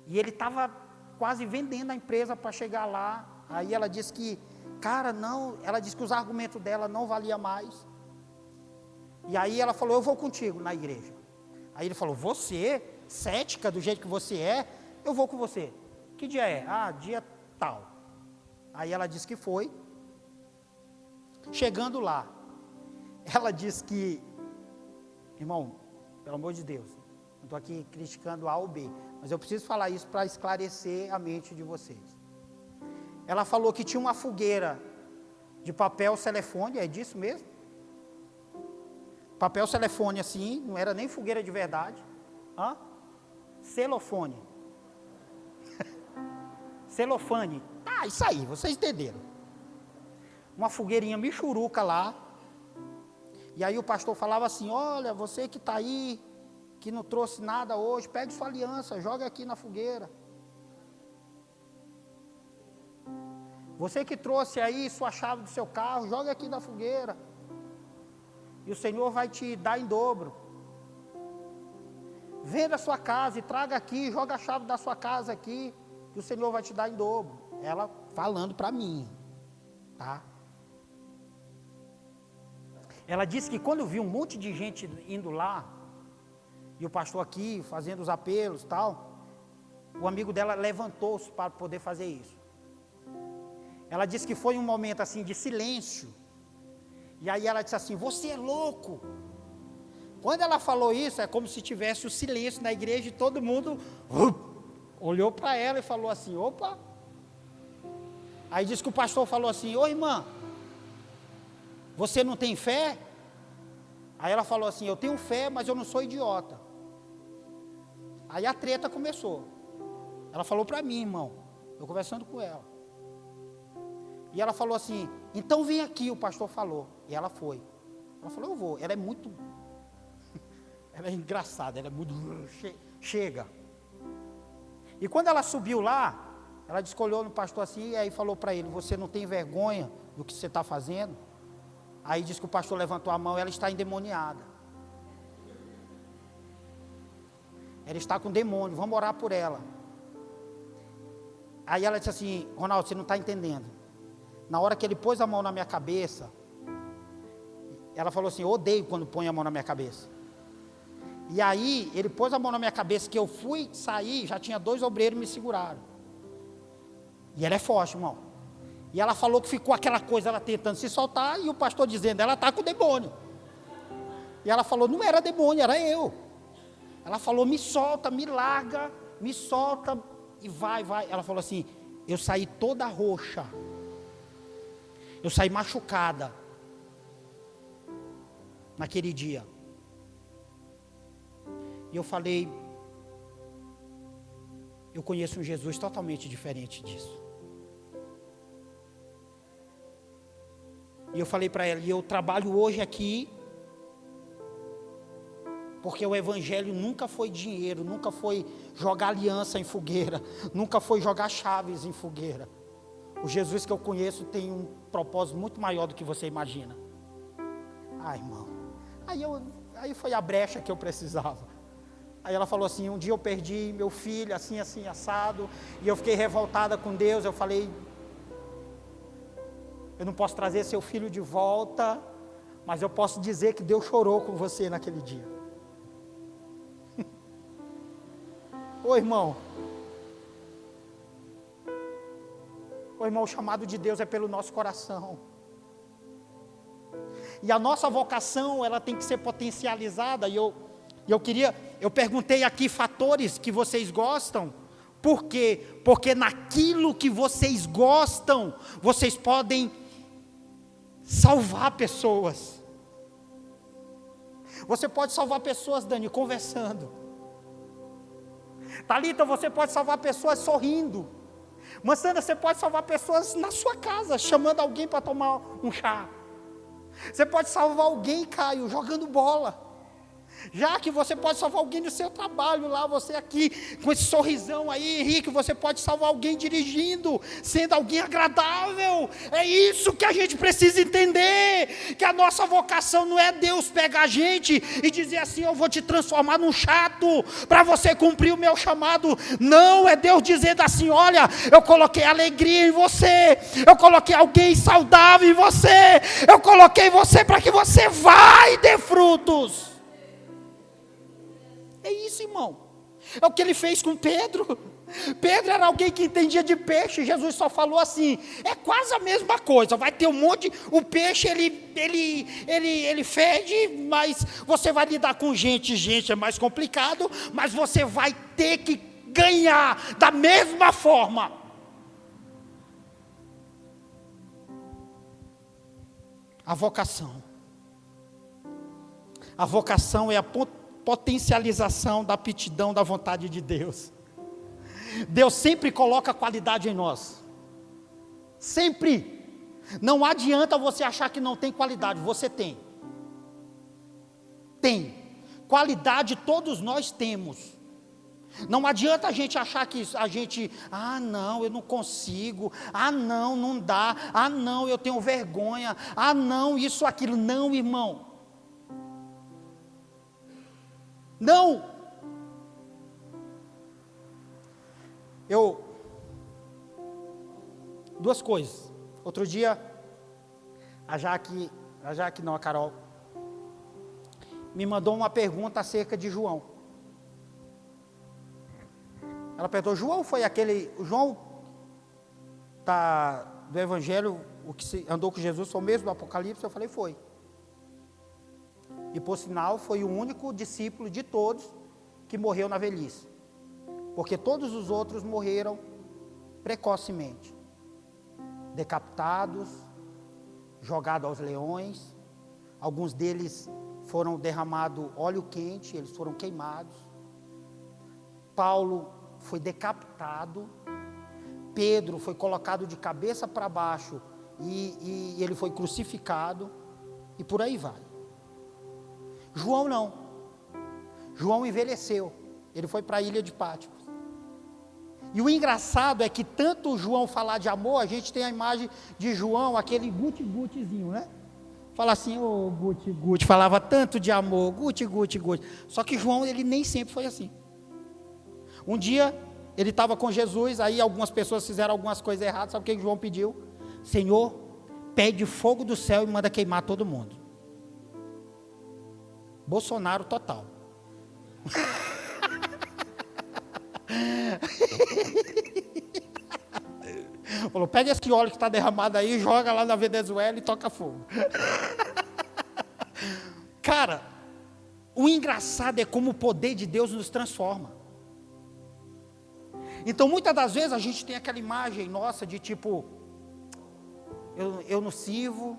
e ele estava quase vendendo a empresa para chegar lá. Aí ela disse que, cara, não, ela disse que os argumentos dela não valiam mais. E aí ela falou, eu vou contigo na igreja. Aí ele falou, você, cética do jeito que você é, eu vou com você. Que dia é? Dia tal. Aí ela disse que foi. Chegando lá, ela disse que, irmão, pelo amor de Deus, não estou aqui criticando A ou B, mas eu preciso falar isso para esclarecer a mente de vocês. Ela falou que tinha uma fogueira de papel celofane, é disso mesmo? Papel celofane assim, não era nem fogueira de verdade. Celofane. Celofane. Isso aí, vocês entenderam. Uma fogueirinha michuruca lá. E aí o pastor falava assim, olha, você que está aí, que não trouxe nada hoje, pegue sua aliança, joga aqui na fogueira. Você que trouxe aí sua chave do seu carro, joga aqui na fogueira. E o Senhor vai te dar em dobro. Venda a sua casa e traga aqui, joga a chave da sua casa aqui, que o Senhor vai te dar em dobro. Ela falando para mim, tá? Ela disse que quando viu um monte de gente indo lá, e o pastor aqui fazendo os apelos e tal, o amigo dela levantou-se para poder fazer isso. Ela disse que foi um momento assim de silêncio. E aí ela disse assim: você é louco. Quando ela falou isso, é como se tivesse o silêncio na igreja e todo mundo olhou para ela e falou assim: opa. Aí disse que o pastor falou assim: ô irmã, você não tem fé? Aí ela falou assim: eu tenho fé, mas eu não sou idiota. Aí a treta começou. Ela falou para mim, irmão, eu conversando com ela. E ela falou assim: então vem aqui, o pastor falou. E ela foi. Ela falou: eu vou. Ela é muito, ela é engraçada, ela é muito, chega. E quando ela subiu lá, ela disse que olhou no pastor assim, e aí falou para ele: você não tem vergonha do que você está fazendo? Aí disse que o pastor levantou a mão: ela está endemoniada. Ela está com demônio, vamos orar por ela. Aí ela disse assim: Ronaldo, você não está entendendo. Na hora que ele pôs a mão na minha cabeça, ela falou assim: eu odeio quando põe a mão na minha cabeça. E aí, ele pôs a mão na minha cabeça, que eu fui sair, já tinha 2 obreiros me seguraram. E ela é forte, irmão. E ela falou que ficou aquela coisa, ela tentando se soltar, e o pastor dizendo: ela está com o demônio. E ela falou: não era demônio, era eu. Ela falou: me solta, me larga, me solta, e vai. Ela falou assim: eu saí toda roxa. Eu saí machucada. Naquele dia. E eu falei: eu conheço um Jesus totalmente diferente disso. E eu falei para ela: e eu trabalho hoje aqui, porque o evangelho nunca foi dinheiro, nunca foi jogar aliança em fogueira, nunca foi jogar chaves em fogueira. O Jesus que eu conheço tem um propósito muito maior do que você imagina. Ai, irmão. Aí foi a brecha que eu precisava. Aí ela falou assim: um dia eu perdi meu filho, assim, assado, e eu fiquei revoltada com Deus. Eu falei: eu não posso trazer seu filho de volta, mas eu posso dizer que Deus chorou com você naquele dia. Ô irmão, o chamado de Deus é pelo nosso coração. E a nossa vocação, ela tem que ser potencializada. E eu perguntei aqui fatores que vocês gostam. Por quê? Porque naquilo que vocês gostam, vocês podem salvar pessoas. Você pode salvar pessoas, Dani, conversando. Thalita, você pode salvar pessoas sorrindo. Massana, você pode salvar pessoas na sua casa, chamando alguém para tomar um chá. Você pode salvar alguém, Caio, jogando bola. Já que você pode salvar alguém no seu trabalho lá, você aqui com esse sorrisão aí, Henrique, você pode salvar alguém dirigindo, sendo alguém agradável. É isso que a gente precisa entender, que a nossa vocação não é Deus pegar a gente e dizer assim: eu vou te transformar num chato, para você cumprir o meu chamado. Não, é Deus dizendo assim: olha, eu coloquei alegria em você, eu coloquei alguém saudável em você, eu coloquei você para que você vá e dê frutos. É isso, irmão. É o que ele fez com Pedro. Pedro era alguém que entendia de peixe. Jesus só falou assim: é quase a mesma coisa. Vai ter um monte. O peixe ele fede, mas você vai lidar com gente é mais complicado, mas você vai ter que ganhar da mesma forma. A vocação. A vocação é a potencialização da aptidão da vontade de Deus. Deus sempre coloca qualidade em nós. Sempre. Não adianta você achar que não tem qualidade, você tem. Tem. Qualidade todos nós temos. Não adianta a gente achar que a gente, não, eu não consigo, não, não dá, não, eu tenho vergonha, não, isso, aquilo. Não, irmão. Não. Duas coisas. Outro dia, a Carol, me mandou uma pergunta acerca de João. Ela perguntou: João foi aquele, o João do Evangelho, o que andou com Jesus, foi o mesmo do Apocalipse? Eu falei: foi. E por sinal, foi o único discípulo de todos que morreu na velhice. Porque todos os outros morreram precocemente. Decapitados, jogados aos leões. Alguns deles foram derramados óleo quente, eles foram queimados. Paulo foi decapitado. Pedro foi colocado de cabeça para baixo e ele foi crucificado. E por aí vai. João não. João envelheceu. Ele foi para a ilha de Patmos. E o engraçado é que tanto o João falar de amor, a gente tem a imagem de João, aquele guti-gutizinho, né? Fala assim: ô guti-guti, falava tanto de amor, guti-guti-guti. Só que João, ele nem sempre foi assim. Um dia, ele estava com Jesus, aí algumas pessoas fizeram algumas coisas erradas. Sabe o que João pediu? Senhor, pede fogo do céu e manda queimar todo mundo. Bolsonaro total. Falou: pega esse óleo que está derramado aí, joga lá na Venezuela e toca fogo. Cara, o engraçado é como o poder de Deus nos transforma. Então muitas das vezes a gente tem aquela imagem nossa de tipo: eu não sirvo,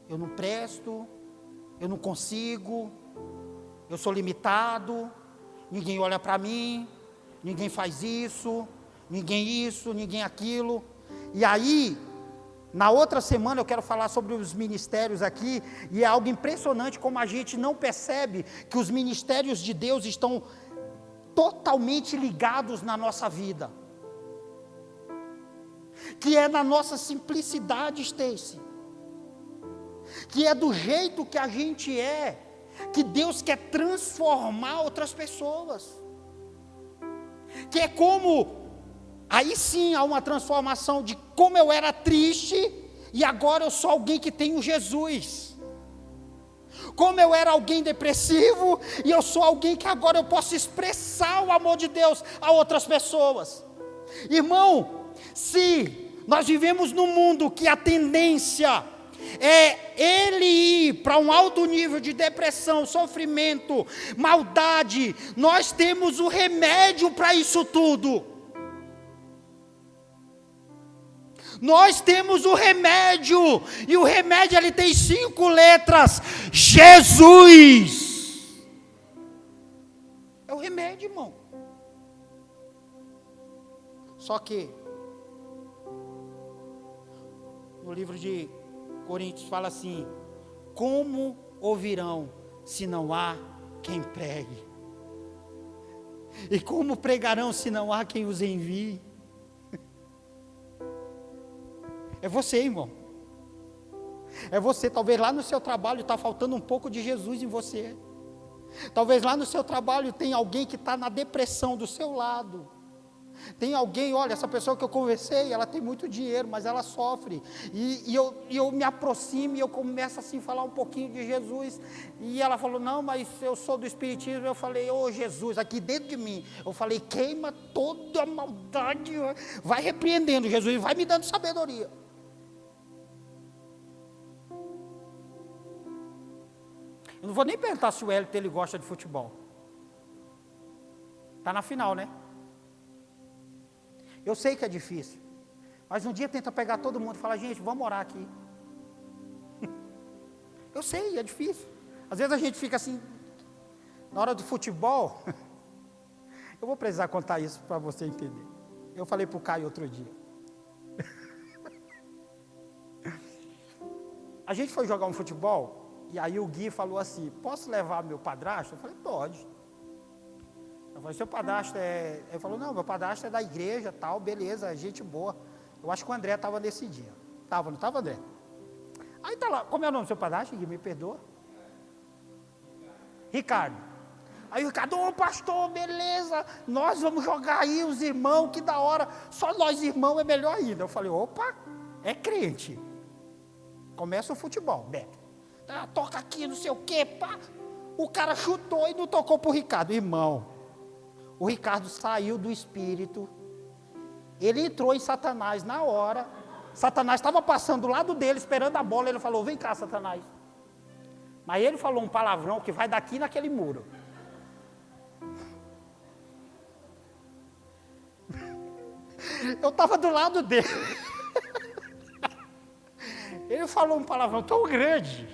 eu não presto, eu não consigo, eu sou limitado, ninguém olha para mim, ninguém faz isso, ninguém aquilo. E aí, na outra semana eu quero falar sobre os ministérios aqui, e é algo impressionante como a gente não percebe que os ministérios de Deus estão totalmente ligados na nossa vida. Que é na nossa simplicidade, Stacy. Que é do jeito que a gente é, que Deus quer transformar outras pessoas. Que é como, aí sim há uma transformação de como eu era triste, e agora eu sou alguém que tem o Jesus. Como eu era alguém depressivo, e eu sou alguém que agora eu posso expressar o amor de Deus a outras pessoas. Irmão, se nós vivemos num mundo que a tendência é ele ir para um alto nível de depressão, sofrimento, maldade, nós temos o remédio para isso tudo. Nós temos o remédio, e o remédio ele tem 5 letras: Jesus. É o remédio, irmão. Só que no livro de Coríntios fala assim: como ouvirão se não há quem pregue? E como pregarão se não há quem os envie? É você, irmão. É você. Talvez lá no seu trabalho está faltando um pouco de Jesus em você. Talvez lá no seu trabalho tem alguém que está na depressão do seu lado. Tem alguém: olha, essa pessoa que eu conversei, ela tem muito dinheiro, mas ela sofre. E eu me aproximo e eu começo assim a falar um pouquinho de Jesus. E ela falou: não, mas eu sou do Espiritismo. Eu falei: ô Jesus, aqui dentro de mim. Eu falei: queima toda a maldade. Vai repreendendo, Jesus, vai me dando sabedoria. Eu não vou nem perguntar se o Hélio ele gosta de futebol. Está na final, né? Eu sei que é difícil, mas um dia tenta pegar todo mundo e falar: gente, vamos orar aqui. Eu sei, é difícil. Às vezes a gente fica assim, na hora do futebol. Eu vou precisar contar isso para você entender. Eu falei para o Caio outro dia. A gente foi jogar um futebol, e aí o Gui falou assim: posso levar meu padrasto? Eu falei: pode. Eu falei: seu padrasto é... Ele falou: não, meu padrasto é da igreja, tal, beleza, gente boa. Eu acho que o André estava nesse dia. Estava, não estava, André? Aí tá lá: como é o nome do seu padrasto? Me perdoa. Ricardo. Aí o Ricardo: ô pastor, beleza, nós vamos jogar aí, os irmãos, que da hora. Só nós irmãos é melhor ainda. Eu falei: opa, é crente. Começa o futebol, Beto. Toca aqui, não sei o quê, pá. O cara chutou e não tocou para o Ricardo. Irmão, o Ricardo saiu do espírito, ele entrou em Satanás na hora. Satanás estava passando do lado dele, esperando a bola. Ele falou: vem cá, Satanás. Mas ele falou um palavrão que vai daqui naquele muro. Eu estava do lado dele. Ele falou um palavrão tão grande,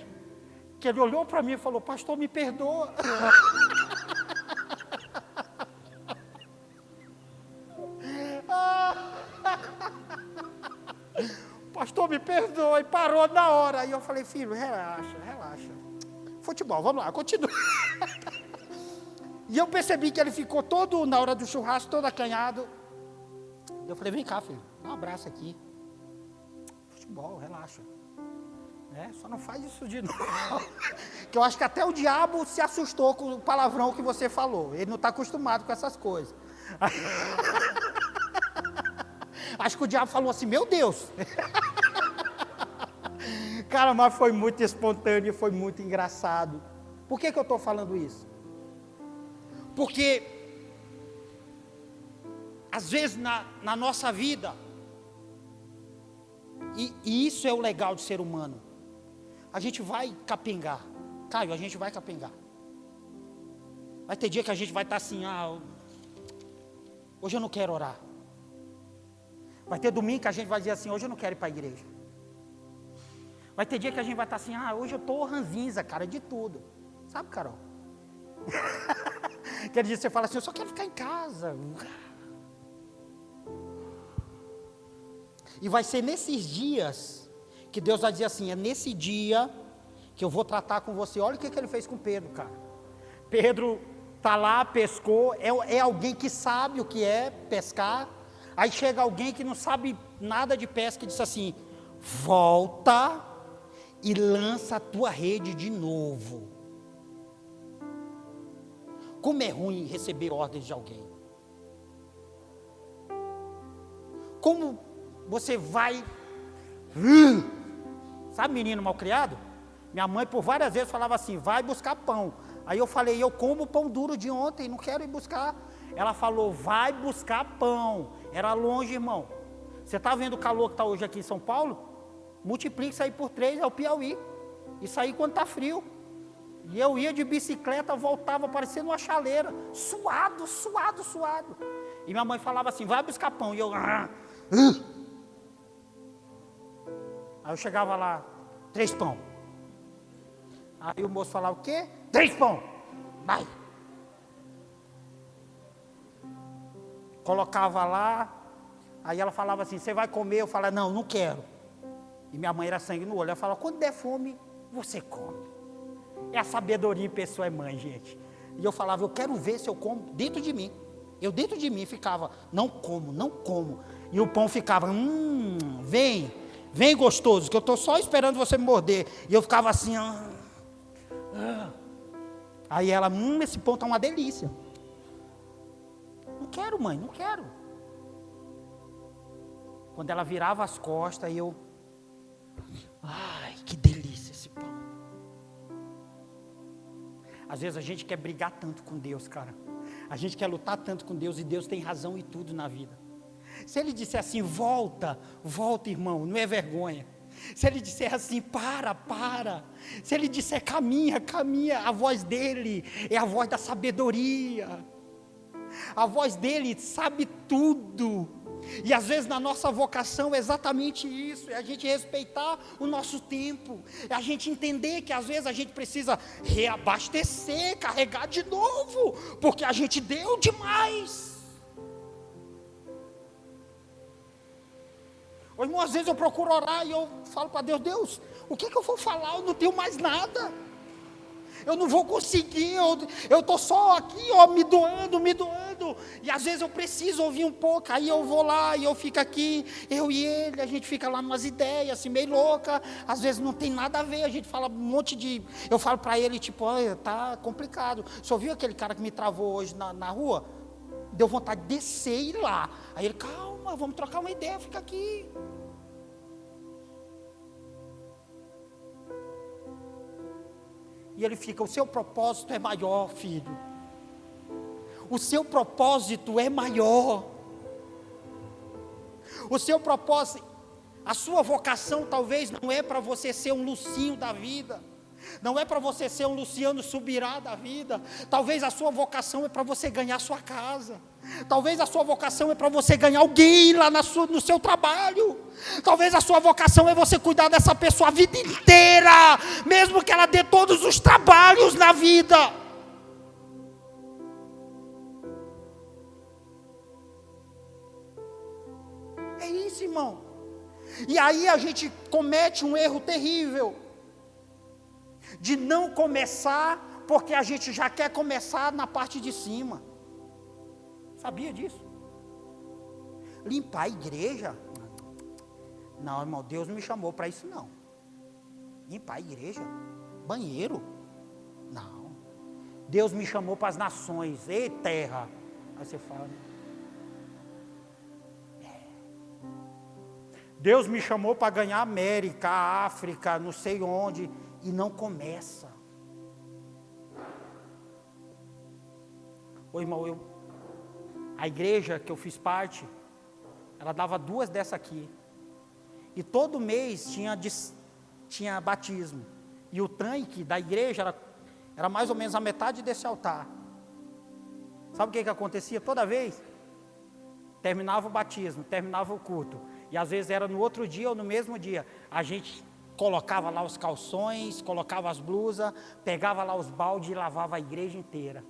que ele olhou para mim e falou: pastor, me perdoa. Pastor, me perdoa. E parou na hora. Aí eu falei: filho, relaxa, relaxa. Futebol, vamos lá, continua. E eu percebi que ele ficou todo, na hora do churrasco, todo acanhado. Eu falei: vem cá, filho, dá um abraço aqui. Futebol, relaxa. Só não faz isso de novo. Que eu acho que até o diabo se assustou com o palavrão que você falou. Ele não está acostumado com essas coisas. Acho que o diabo falou assim: meu Deus. Cara, mas foi muito espontâneo, foi muito engraçado. Por que eu estou falando isso? Porque, às vezes na nossa vida, e isso é o legal de ser humano, a gente vai capengar. Caio, a gente vai capengar. Vai ter dia que a gente vai estar assim: hoje eu não quero orar. Vai ter domingo que a gente vai dizer assim: hoje eu não quero ir para a igreja. Vai ter dia que a gente vai estar assim: hoje eu estou ranzinza, cara, de tudo. Sabe, Carol? Aquele dia você fala assim: eu só quero ficar em casa. E vai ser nesses dias que Deus vai dizer assim: é nesse dia que eu vou tratar com você. Olha o que ele fez com Pedro, cara. Pedro está lá, pescou, é alguém que sabe o que é pescar. Aí chega alguém que não sabe nada de pesca e diz assim: volta e lança a tua rede de novo. Como é ruim receber ordens de alguém. Como você vai... Sabe menino malcriado? Minha mãe por várias vezes falava assim: vai buscar pão. Aí eu falei: eu como pão duro de ontem, não quero ir buscar. Ela falou: vai buscar pão. Era longe, irmão. Você está vendo o calor que está hoje aqui em São Paulo? Multiplique isso aí por 3, é o Piauí. Isso aí quando está frio. E eu ia de bicicleta, voltava parecendo uma chaleira, suado. E minha mãe falava assim: vai buscar pão. E eu... Aí eu chegava lá: 3 pão. Aí o moço falava: o quê? 3 pão. Vai. Colocava lá. Aí ela falava assim: você vai comer? Eu falava: não, não quero. E minha mãe era sangue no olho. Ela falava: quando der fome, você come. É a sabedoria em pessoa, é mãe, gente. E eu falava: eu quero ver se eu como dentro de mim. Eu dentro de mim ficava: não como. E o pão ficava: vem gostoso, que eu estou só esperando você me morder. E eu ficava assim: Aí ela: esse pão está uma delícia. Não quero, mãe, não quero. Quando ela virava as costas, eu... ai, que delícia esse pão. Às vezes a gente quer brigar tanto com Deus, cara. A gente quer lutar tanto com Deus, e Deus tem razão em tudo na vida. Se Ele disser assim: volta, irmão, não é vergonha. Se Ele disser assim: para. Se Ele disser caminha, a voz dEle é a voz da sabedoria. A voz dEle sabe tudo. E às vezes na nossa vocação é exatamente isso: é a gente respeitar o nosso tempo, é a gente entender que às vezes a gente precisa reabastecer, carregar de novo, porque a gente deu demais. Irmão, às vezes eu procuro orar e eu falo para Deus: Deus, o que eu vou falar? Eu não tenho mais nada. Eu não vou conseguir, eu estou só aqui, me doando. E às vezes eu preciso ouvir um pouco. Aí eu vou lá e eu fico aqui, eu e ele, a gente fica lá umas ideias assim, meio louca. Às vezes não tem nada a ver, a gente fala um monte de... Eu falo para ele, tipo: olha, tá complicado. Você ouviu aquele cara que me travou hoje na rua? Deu vontade de descer e ir lá. Aí ele: calma, vamos trocar uma ideia, fica aqui. E ele fica: o seu propósito é maior, filho. O seu propósito é maior. O seu propósito, a sua vocação talvez não é para você ser um Lucinho da vida. Não é para você ser um Luciano Subirá da vida. Talvez a sua vocação é para você ganhar sua casa. Talvez a sua vocação é para você ganhar alguém lá no seu trabalho. Talvez a sua vocação é você cuidar dessa pessoa a vida inteira, mesmo que ela dê todos os trabalhos na vida. É isso, irmão. E aí a gente comete um erro terrível de não começar, porque a gente já quer começar na parte de cima. Sabia disso? Limpar a igreja? Não, irmão, Deus não me chamou para isso não. Limpar a igreja? Banheiro? Não. Deus me chamou para as nações. Ei, terra. Aí você fala: Deus me chamou para ganhar a América, a África, não sei onde, e não começa. Ô irmão, a igreja que eu fiz parte, ela dava 2 dessa aqui. E todo mês tinha batismo. E o tanque da igreja era mais ou menos a metade desse altar. Sabe o que acontecia toda vez? Terminava o batismo, terminava o culto. E às vezes era no outro dia ou no mesmo dia. A gente colocava lá os calções, colocava as blusas, pegava lá os baldes e lavava a igreja inteira.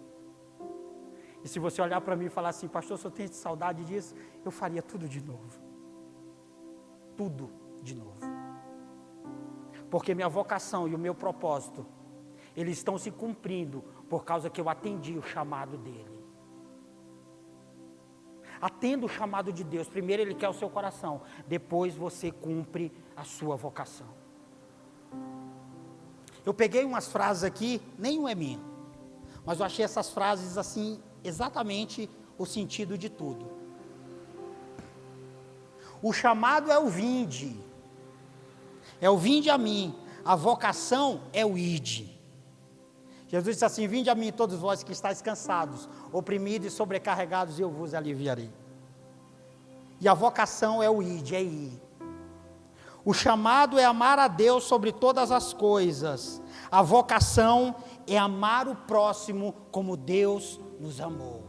E se você olhar para mim e falar assim: pastor, se eu tenho saudade disso, eu faria tudo de novo. Tudo de novo. Porque minha vocação e o meu propósito, eles estão se cumprindo por causa que eu atendi o chamado dele. Atenda o chamado de Deus. Primeiro Ele quer o seu coração. Depois você cumpre a sua vocação. Eu peguei umas frases aqui, nenhuma é minha, mas eu achei essas frases assim, exatamente o sentido de tudo. O chamado é o vinde. É o vinde a mim. A vocação é o ide. Jesus disse assim: vinde a mim todos vós que estáis cansados, oprimidos e sobrecarregados, e eu vos aliviarei. E a vocação é o ide, é ir. O chamado é amar a Deus sobre todas as coisas. A vocação é amar o próximo como Deus nos amou.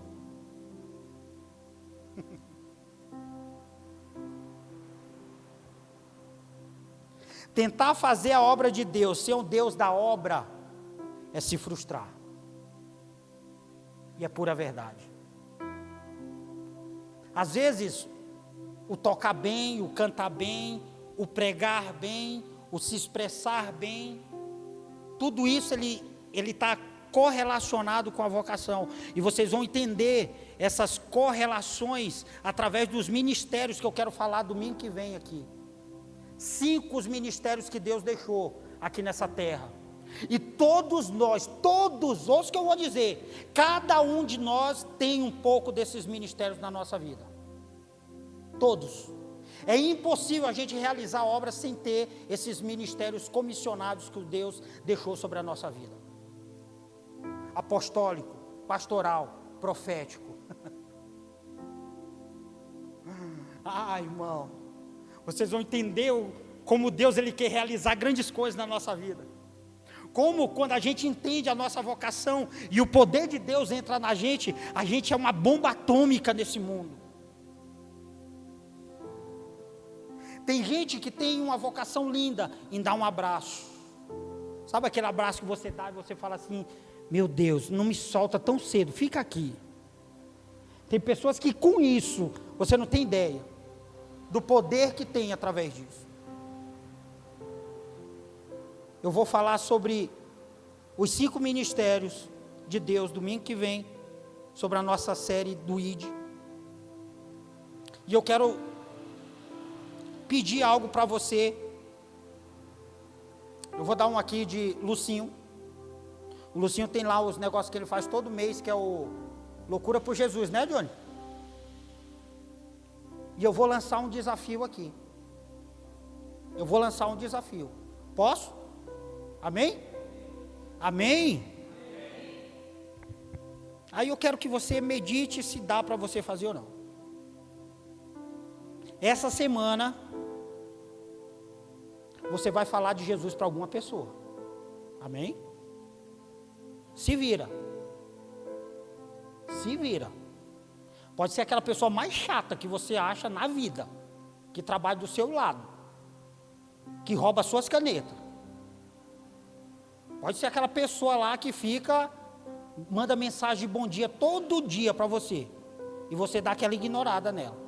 Tentar fazer a obra de Deus, ser um Deus da obra, é se frustrar. E é pura verdade. Às vezes, o tocar bem, o cantar bem, o pregar bem, o se expressar bem, tudo isso ele está correlacionado com a vocação. E vocês vão entender essas correlações através dos ministérios que eu quero falar domingo que vem aqui. 5 os ministérios que Deus deixou aqui nessa terra. E todos nós, ouça o que eu vou dizer, cada um de nós tem um pouco desses ministérios na nossa vida. Todos. É impossível a gente realizar obras sem ter esses ministérios comissionados que Deus deixou sobre a nossa vida. Apostólico, pastoral, profético. Irmão, vocês vão entender como Deus ele quer realizar grandes coisas na nossa vida. Como quando a gente entende a nossa vocação e o poder de Deus entra na gente, a gente é uma bomba atômica nesse mundo. Tem gente que tem uma vocação linda em dar um abraço. Sabe aquele abraço que você dá e você fala assim: meu Deus, não me solta tão cedo, fica aqui. Tem pessoas que com isso, você não tem ideia do poder que tem através disso. Eu vou falar sobre os 5 ministérios de Deus domingo que vem, sobre a nossa série do ID. E eu quero pedir algo para você. Eu vou dar um aqui de Lucinho. O Lucinho tem lá os negócios que ele faz todo mês, que é o Loucura por Jesus, né, Johnny? E eu vou lançar um desafio aqui. Eu vou lançar um desafio. Posso? Amém? Amém? Aí eu quero que você medite se dá para você fazer ou não. Essa semana, você vai falar de Jesus para alguma pessoa. Amém? Se vira. Se vira. Pode ser aquela pessoa mais chata que você acha na vida, que trabalha do seu lado, que rouba suas canetas. Pode ser aquela pessoa lá que manda mensagem de bom dia todo dia para você, e você dá aquela ignorada nela.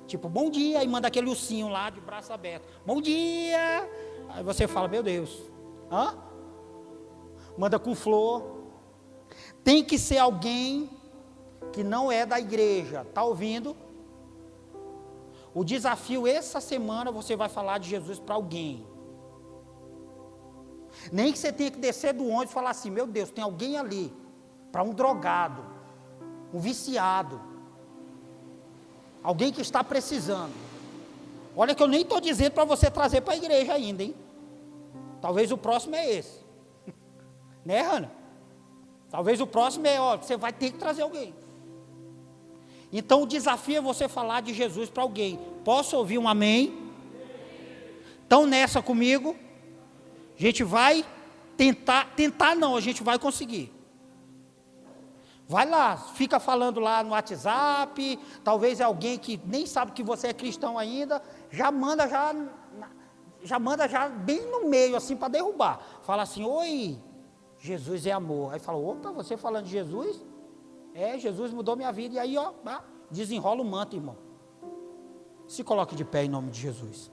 Tipo, bom dia, e manda aquele ursinho lá de braço aberto. Bom dia! Aí você fala, meu Deus. Manda com flor. Tem que ser alguém que não é da igreja. Está ouvindo? O desafio essa semana você vai falar de Jesus para alguém. Nem que você tenha que descer do ônibus e falar assim, meu Deus, tem alguém ali. Para um drogado, um viciado. Alguém que está precisando. Olha que eu nem estou dizendo para você trazer para a igreja ainda, hein? Talvez o próximo é esse. Né, Hannah? Talvez o próximo você vai ter que trazer alguém. Então o desafio é você falar de Jesus para alguém. Posso ouvir um amém? Então nessa comigo, a gente vai tentar não, a gente vai conseguir. Vai lá, fica falando lá no WhatsApp, talvez é alguém que nem sabe que você é cristão ainda, já manda bem no meio assim para derrubar. Fala assim, oi, Jesus é amor. Aí fala, opa, você falando de Jesus? Jesus mudou minha vida. E aí, desenrola o manto, irmão. Se coloque de pé em nome de Jesus.